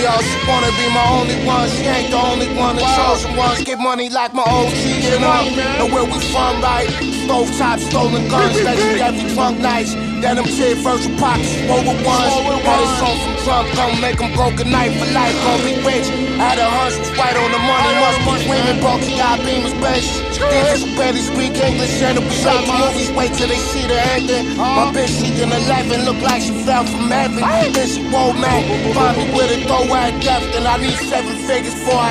They all she wanna be my only one. She ain't the only one. The chosen ones get money like my OG, you know where we from, right? Stove top, stolen guns, legendary drunk nights. Then them kid virtual pockets, roll with ones. Had a song from drunk, gon' make them broke a night for life, gon' be rich. Had a hunch, was right on the money, must be swinging, bulky eye beamers, bases. Niggas who barely speak English, and it was like the movies, wait till they see the ending. My bitch, she in 11, look like she fell from heaven. Then she rolled man, find me with a throw at death, then I need 7 figures before I